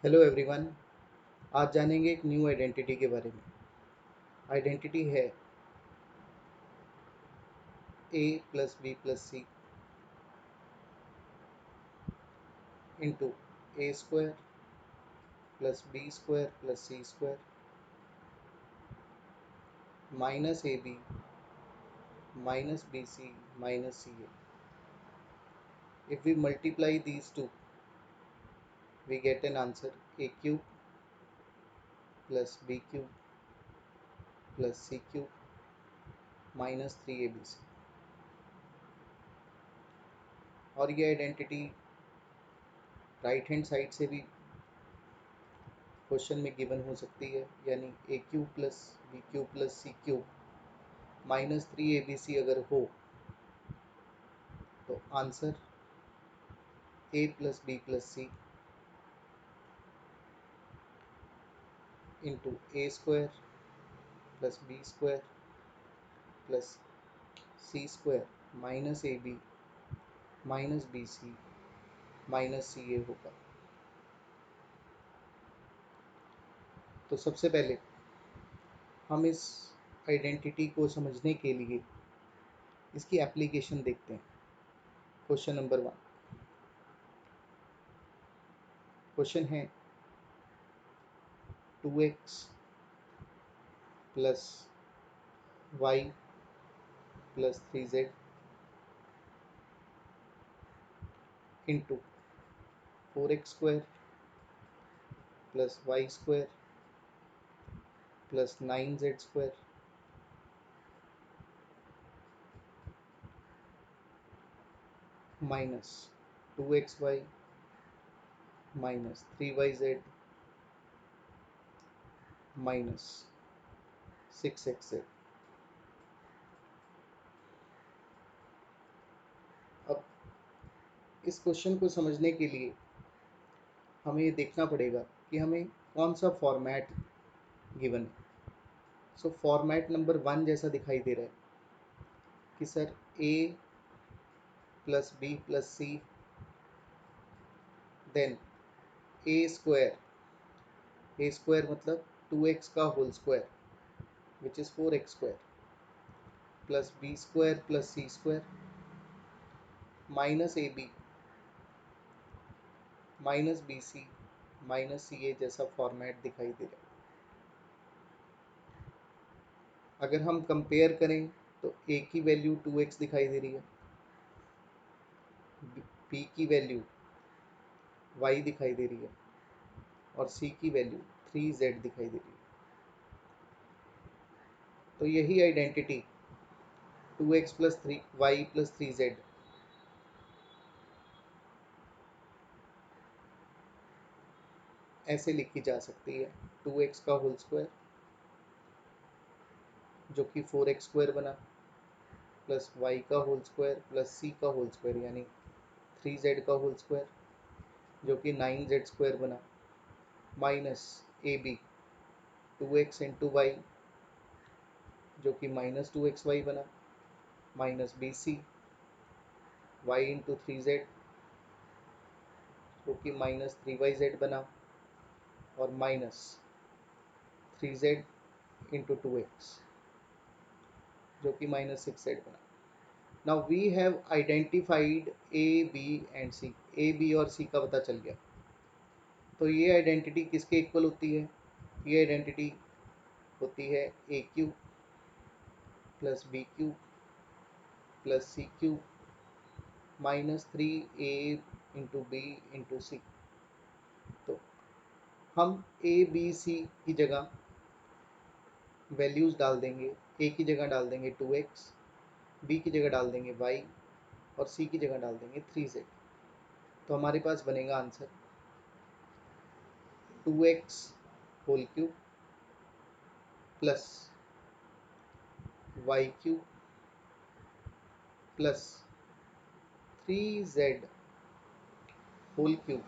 Hello everyone. आज जानेंगे एक न्यू आइडेंटिटी के बारे में। आइडेंटिटी है ए plus B plus C into A square plus B square plus C square minus A B minus B C minus C A. If we multiply these two, we get an answer a cube plus b cube plus c cube minus 3abc. और ये identity right hand side से भी question में given हो सकती है, यानी a cube plus B cube plus C cube minus 3abc अगर हो तो answer a plus B plus C into A square plus B square plus C square minus A B minus B C minus C a होगा. तो सबसे पहले हम इस identity को समझने के लिए इसकी एप्लीकेशन देखते हैं. Question number 1. क्वेश्चन है 2x plus Y plus 3z into 4x square plus Y square plus 9z square minus 2xy minus 3yz minus 6xz. अब इस क्वेश्चन को समझने के लिए हमें ये देखना पड़ेगा कि हमें कौन सा फॉर्मेट गिवन है. सो फॉर्मेट नंबर 1 जैसा दिखाई दे रहा है कि sir a plus B plus c then a square मतलब 2x का whole square which is 4x square plus B square plus C square minus A B minus B C minus C a जैसा format दिखाई दे रहा है. अगर हम compare करें तो a की वैल्यू 2x दिखाई दे रही है, b की वैल्यू y दिखाई दे रही है और c की वैल्यू 3z दिखाई दे रही है. तो यही identity 2x plus 3y plus 3z ऐसे लिखी जा सकती है. 2x का होल स्क्वायर जो कि 4x स्क्वायर बना प्लस y का होल स्क्वायर प्लस c का होल स्क्वायर यानी 3z का होल स्क्वायर जो कि 9z स्क्वायर बना माइनस ए बी 2x इंटू वाई जो कि माइनस 2xy बना minus B C Y into 3z जो कि माइनस 3yz बना और माइनस 3z इंटू 2x जो कि माइनस 6z बना. Now we have identified A B and C. A B और सी का पता चल गया. तो ये आइडेंटिटी किसके इक्वल होती है? ये आइडेंटिटी होती है a cube plus B cube plus C cube minus 3a into b into c. तो हम ए बी सी की जगह वैल्यूज़ डाल देंगे. ए की जगह डाल देंगे 2x, बी की जगह डाल देंगे y और सी की जगह डाल देंगे 3z. तो हमारे पास बनेगा answer 2x whole cube plus Y cube plus 3z whole cube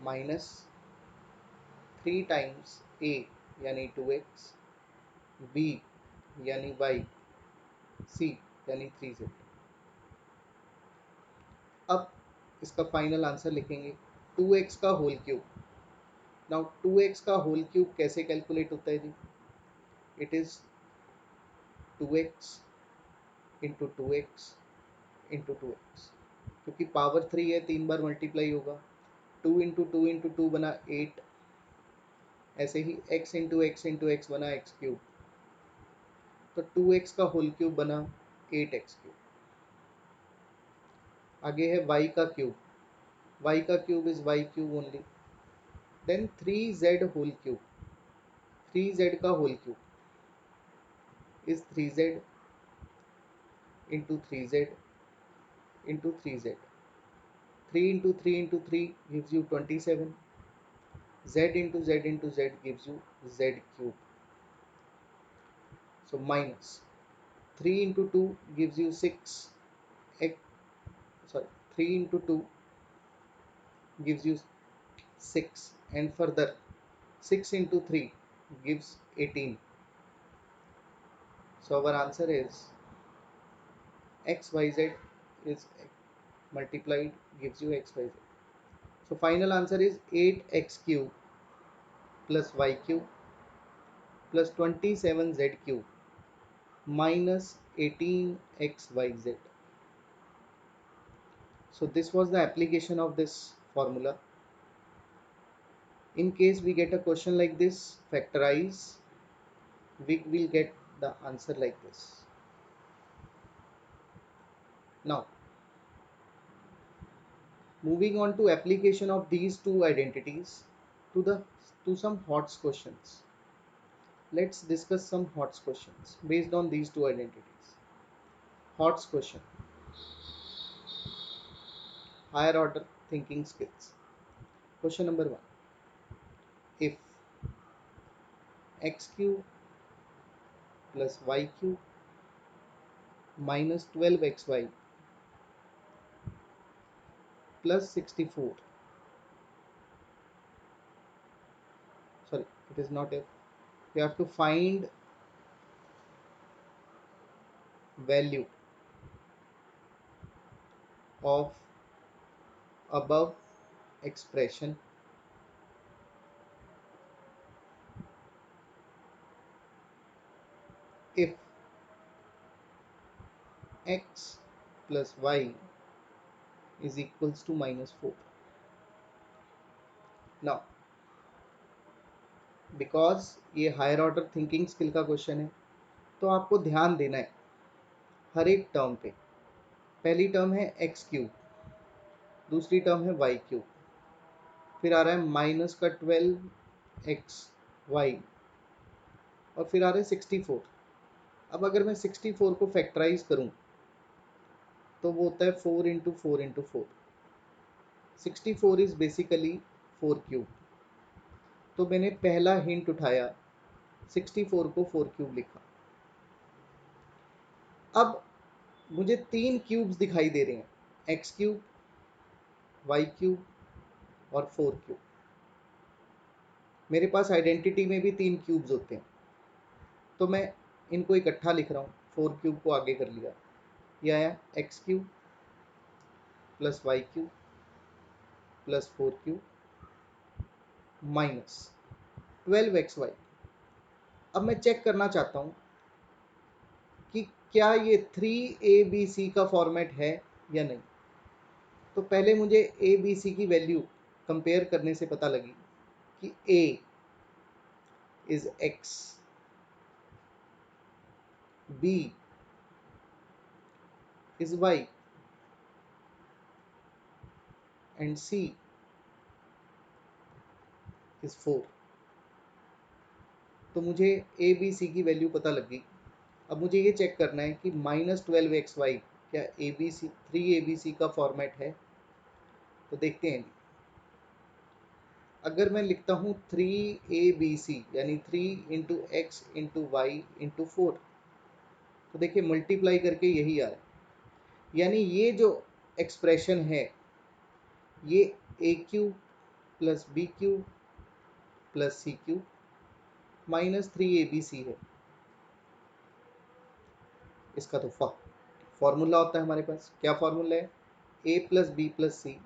minus 3 times a यानी 2x, b यानी y, c यानी 3z. अब इसका फाइनल आंसर लिखेंगे. 2x का होल क्यूब. नाउ 2x का होल क्यूब कैसे कैलकुलेट होता है जी? It is 2x into 2x into 2x, क्योंकि पावर 3 है, 3 बार मल्टीप्लाई होगा. 2 इंटू 2 बना 8. ऐसे ही x इंटू एक्स बना एक्स क्यूब. तो 2x का होल क्यूब बना 8x क्यूब. आगे है y का क्यूब. y का cube is y cube only. Then 3z whole cube. 3z का whole cube is 3z into 3z into 3z. 3 gives you 27. Z gives you z cube. So minus 3 into 2 gives you 6. X, sorry, 3 into 2 gives you 6, and further 6 into 3 gives 18. So our answer is xyz is multiplied gives you xyz. So final answer is 8x cube plus y cube plus 27z cube minus 18xyz. So this was the application of this formula. In case we get a question like this, factorize, we will get the answer like this. Now, moving on to application of these two identities to some HOTS questions. Let's discuss some HOTS questions based on these two identities. HOTS question: higher order thinking skills. Question number 1: if x cube plus y cube minus 12xy plus 64, sorry, it is not if, we have to find value of above expression if x plus y is equals to minus 4. Now, because ये higher order thinking skill का question है, तो आपको ध्यान देना है हर एक term पे. पहली टर्म है एक्स क्यूब, दूसरी टर्म है वाई क्यूब, फिर आ रहा है माइनस का 12xy, और फिर आ रहा है 64. अब अगर मैं 64 को फैक्टराइज करूं तो वो होता है 4 इंटू 4 64 इज बेसिकली 4 क्यूब. तो मैंने पहला हिंट उठाया, 64 को 4 क्यूब लिखा. अब मुझे 3 क्यूब्स दिखाई दे रहे हैं, एक्स क्यूब, वाई क्यूब और 4 क्यूब. मेरे पास आइडेंटिटी में भी 3 क्यूब्स होते हैं, तो मैं इनको इकट्ठा लिख रहा हूँ. 4 क्यूब को आगे कर लिया, ये आया X cube plus Y cube plus 4 cube minus 12xy. अब मैं चेक करना चाहता हूँ कि क्या ये 3abc का फॉर्मेट है या नहीं. तो पहले मुझे ए बी सी की वैल्यू कंपेयर करने से पता लगी कि a is x, b is y and c is 4. तो मुझे ए बी सी की वैल्यू पता लग गई. अब मुझे ये चेक करना है कि -12xy क्या ए बी सी 3abc का फॉर्मेट है. तो देखते हैं. अगर मैं लिखता हूँ 3abc यानी 3 into X into Y into 4, तो देखिए मल्टीप्लाई करके यही आ रहा है. यानी ये जो एक्सप्रेशन है ये a cube plus B cube plus C cube minus 3abc है. इसका तो फॉर्मूला होता है हमारे पास. क्या फॉर्मूला है? ए plus B plus C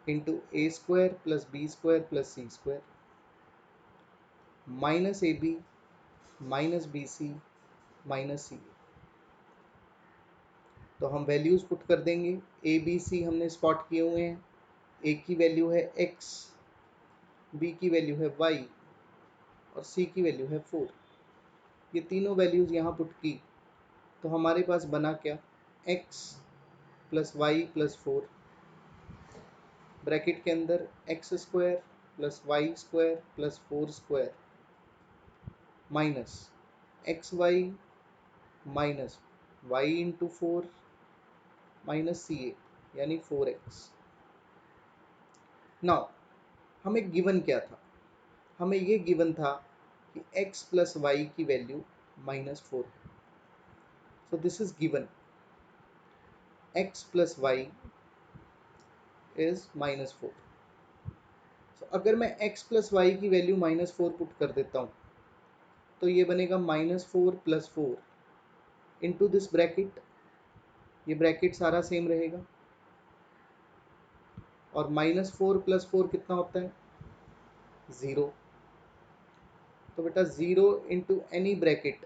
into A square plus B square plus C square minus A B minus B C minus c. तो हम वैल्यूज पुट कर देंगे। ए बी सी हमने स्पॉट किए हुए हैं। ए की वैल्यू है x, बी की वैल्यू है y और सी की वैल्यू है 4। ये तीनों वैल्यूज यहाँ पुट की तो हमारे पास बना क्या, x plus Y plus 4 bracket के अंदर x square plus Y square plus 4 square minus x y minus y into 4 minus C a यानी 4x। नाउ हमें गिवन क्या था, हमें ये गिवन था कि x प्लस वाई की वैल्यू -4 है। So this is given x plus Y is -4। So अगर मैं x प्लस वाई की वैल्यू -4 पुट कर देता हूँ तो ये बनेगा -4 प्लस 4 इंटू दिस ब्रैकेट, ये ब्रैकेट सारा सेम रहेगा और -4 प्लस 4 कितना होता है 0। तो बेटा 0 into any bracket,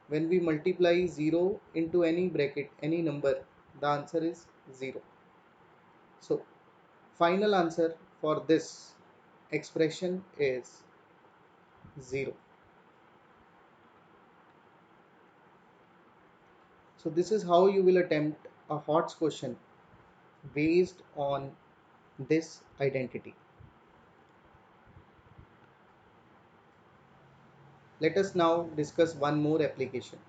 when we multiply 0 into any bracket any number, the answer is 0. So final answer for this expression is 0. So this is how you will attempt a HOTS question based on this identity. Let us now discuss one more application.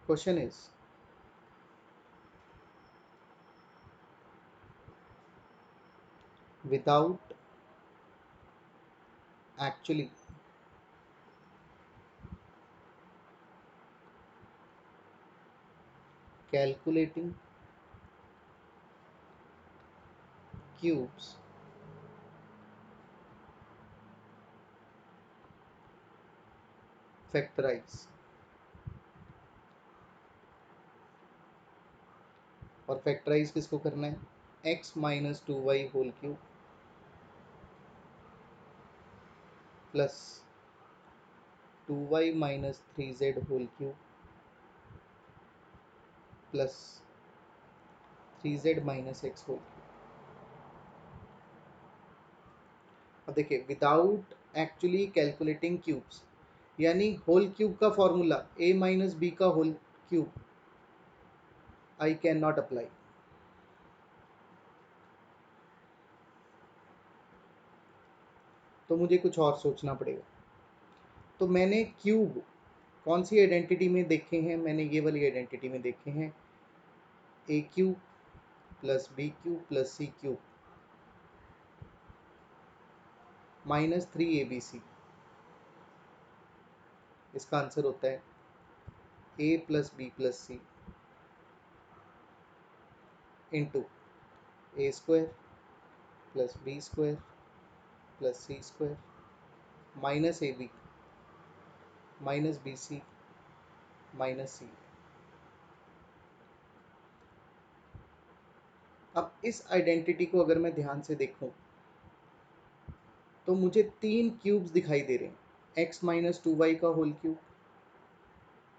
Question is, without actually calculating cubes, factorize। और factorize किसको करना है, x minus 2y whole cube plus 2y minus 3z whole cube plus 3z minus x whole cube. अब देखिए without actually calculating cubes, यानी whole cube का formula a minus B का whole cube I can not apply. तो मुझे कुछ और सोचना पड़ेगा। तो मैंने क्यूब कौन सी आइडेंटिटी में देखे हैं, मैंने ये वाली आइडेंटिटी में देखे हैं, a cube plus B cube plus C cube -3abc। इसका आंसर होता है a plus B plus C into A square plus B square plus C square minus A B minus B C minus c. अब इस identity को अगर मैं ध्यान से देखूं तो मुझे 3 क्यूब्स दिखाई दे रहे हैं, x माइनस 2y का whole cube,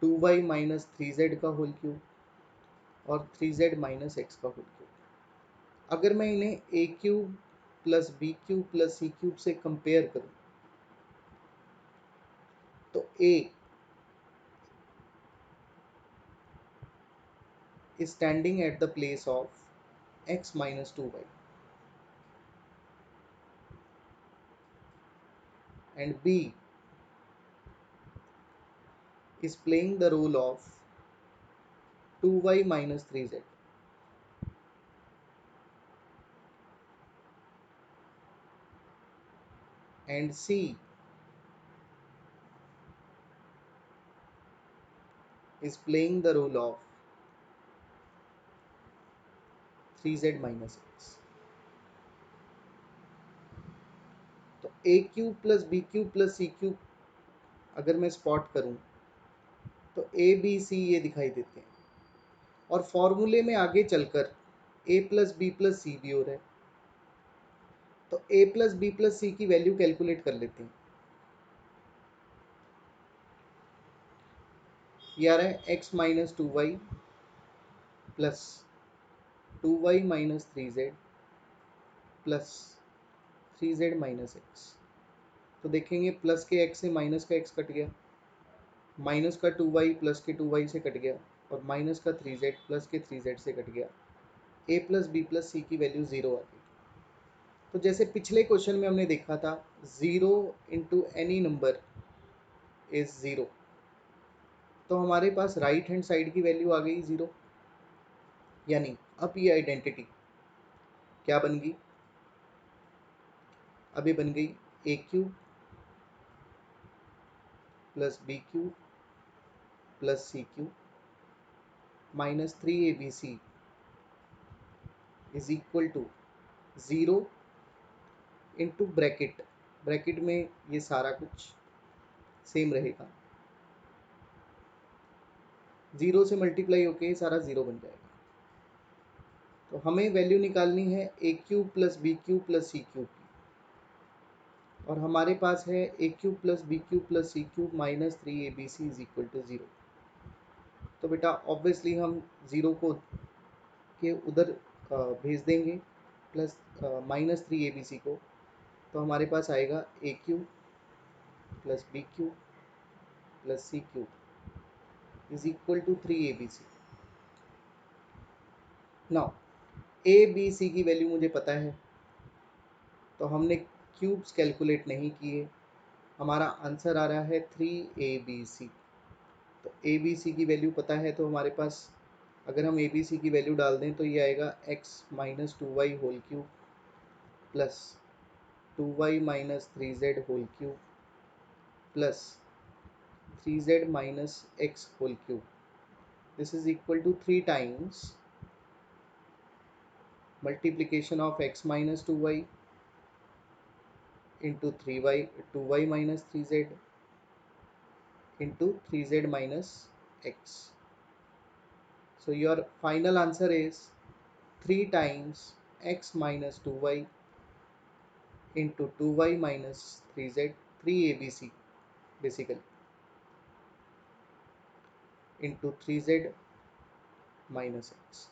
2y minus 3z का होल क्यूब और 3z माइनस x का होल क्यूब। अगर मैं इन्हें a cube plus B cube plus C cube से कंपेयर करूं तो a is standing at the place of x minus 2y and b is playing the role of 2y minus 3z and c is playing the role of 3z minus x। तो a cube plus B cube plus C cube अगर मैं spot करूं तो ए b सी ये दिखाई देते हैं, और फॉर्मूले में आगे चलकर ए प्लस बी प्लस सी भी हो रहा है, तो ए प्लस बी प्लस सी की वैल्यू कैलकुलेट कर लेते हैं। ये आ रहा है x minus 2y plus 2y minus 3z plus 3z minus x. तो देखेंगे प्लस के x से माइनस का x कट गया, माइनस का 2y प्लस के 2y से कट गया, और माइनस का 3z प्लस के 3z से कट गया। a प्लस बी प्लस सी की वैल्यू 0 आ गई। तो जैसे पिछले क्वेश्चन में हमने देखा था 0 इंटू एनी नंबर इज 0, तो हमारे पास राइट हैंड साइड की वैल्यू आ गई 0। यानी अब ये आइडेंटिटी क्या बन गई, अब ये बन गई a cube plus B cube plus C cube minus 3abc is equal to 0 into bracket, bracket में ये सारा कुछ सेम रहेगा, 0 से मल्टीप्लाई होके सारा 0 बन जाएगा। तो हमें वैल्यू निकालनी है a cube plus B cube plus C cube की, और हमारे पास है a cube plus B cube plus C cube minus 3abc is equal to 0। तो बेटा ऑब्वियसली हम 0 को के उधर भेज देंगे प्लस माइनस 3abc को, तो हमारे पास आएगा a cube plus B cube plus C cube is equal to 3abc। Now a b c की वैल्यू मुझे पता है, तो हमने क्यूब्स कैलकुलेट नहीं किए, हमारा आंसर आ रहा है 3abc। तो ए बी सी की वैल्यू पता है, तो हमारे पास अगर हम ए बी सी की वैल्यू डाल दें तो ये आएगा x minus 2y whole cube plus 2y minus 3z whole cube plus 3z minus x whole cube. This is equal to 3 times multiplication of x minus 2y into 2y minus 3z into 3z minus x. So your final answer is 3 times x minus 2y into 2y minus 3z, 3abc basically, into 3z minus x.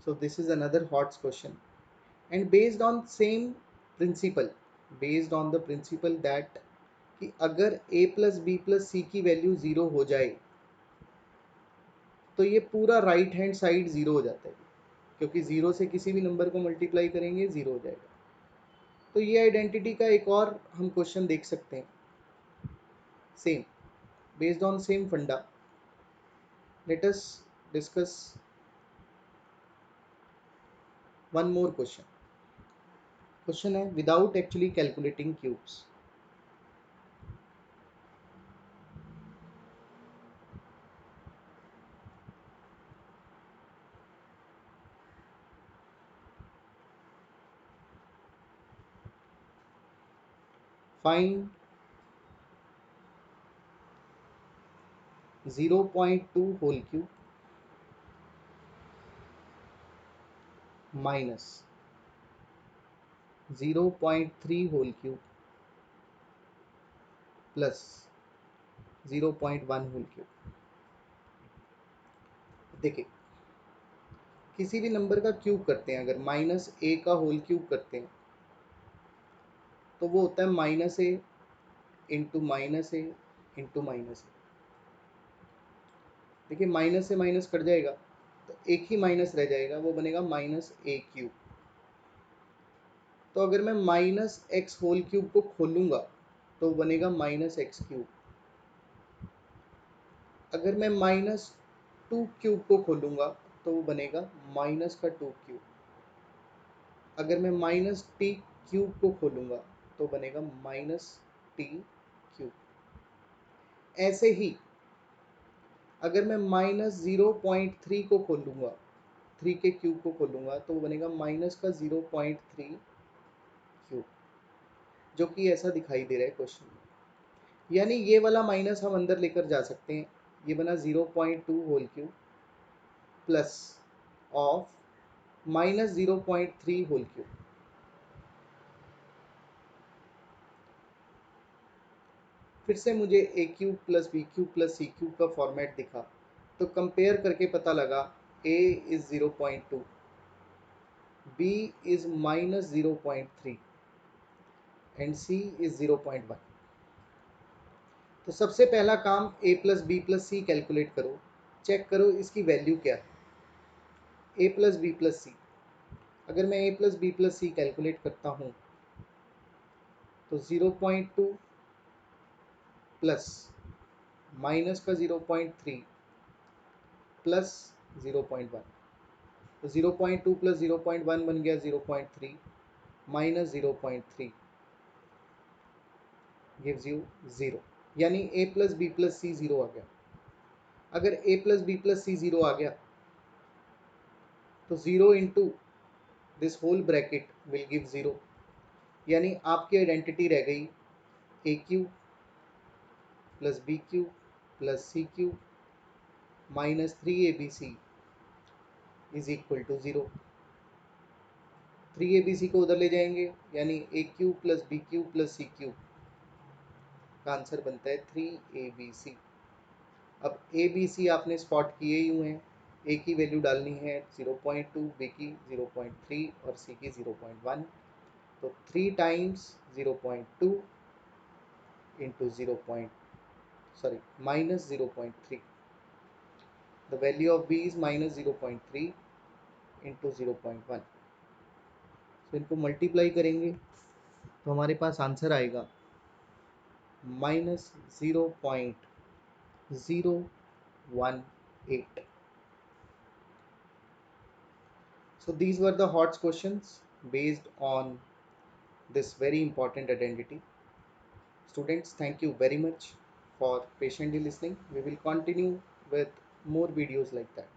So this is another hot question, and based on same principle, based on the principle that कि अगर a plus B plus सी की value 0 हो जाए तो ये पूरा right hand side 0 हो जाता है, क्योंकि 0 से किसी भी नंबर को मल्टीप्लाई करेंगे 0 हो जाएगा। तो ये आइडेंटिटी का एक और हम क्वेश्चन देख सकते हैं, same based on same funda. Let us discuss one more question. Question है without actually calculating cubes. Find 0.2 whole cube minus 0.3 whole cube plus 0.1 whole cube. देखिए किसी भी नंबर का क्यूब करते हैं, अगर माइनस ए का होल क्यूब करते हैं तो वो होता है माइनस ए इंटू माइनस ए इंटू माइनस ए। देखिए माइनस से माइनस कट जाएगा तो एक ही माइनस रह जाएगा, वो बनेगा माइनस ए क्यूब। तो अगर मैं माइनस एक्स होल क्यूब को खोलूंगा तो बनेगा माइनस एक्स क्यूब। अगर मैं माइनस 2 क्यूब को खोलूंगा तो वो बनेगा माइनस का 2 क्यूब। अगर मैं माइनस टी क्यूब को खोलूंगा तो बनेगा माइनस टी क्यूब। ऐसे ही अगर मैं माइनस 0.3 को खोलूंगा, 3 के क्यूब को खोलूंगा तो वो बनेगा माइनस का 0.3 क्यूब, जो कि ऐसा दिखाई दे रहा है क्वेश्चन में। यानी ये वाला माइनस हम अंदर लेकर जा सकते हैं, ये बना 0.2 whole cube plus of -0.3 whole cube. फिर से मुझे a cube plus B cube plus C cube का फॉर्मेट दिखा, तो कंपेयर करके पता लगा a is 0.2, b is -0.3 and c is 0.1। तो सबसे पहला काम a plus B plus c calculate करो, चेक करो इसकी वैल्यू क्या है। a plus B plus c, अगर मैं a plus B plus c calculate करता हूँ तो 0.2 प्लस माइनस का 0.3 प्लस 0.1, तो 0.2 प्लस 0.1 बन गया 0.3 माइनस 0.3 गिव्स यू 0, यानी a plus B plus c 0 आ गया। अगर a plus B plus c 0 आ गया तो 0 into this whole bracket will give 0, यानी आपकी आइडेंटिटी रह गई a cube plus B cube plus C cube minus 3abc is equal to 0। 3abc को उधर ले जाएंगे, यानी a cube plus B cube plus C cube का आंसर बनता है 3abc। अब ए बी सी आपने स्पॉट किए ही हुए हैं, ए की वैल्यू डालनी है 0.2, बी की 0.3 और सी की 0.1, तो 3 times 0.2 into minus 0.3, the value of B is minus 0.3 into 0.1। तो इनको मल्टीप्लाई करेंगे तो हमारे पास आंसर आएगा -0.018। So these were the HOTS questions based on this very important identity. Students, thank you very much for patiently listening. We will continue with more videos like that.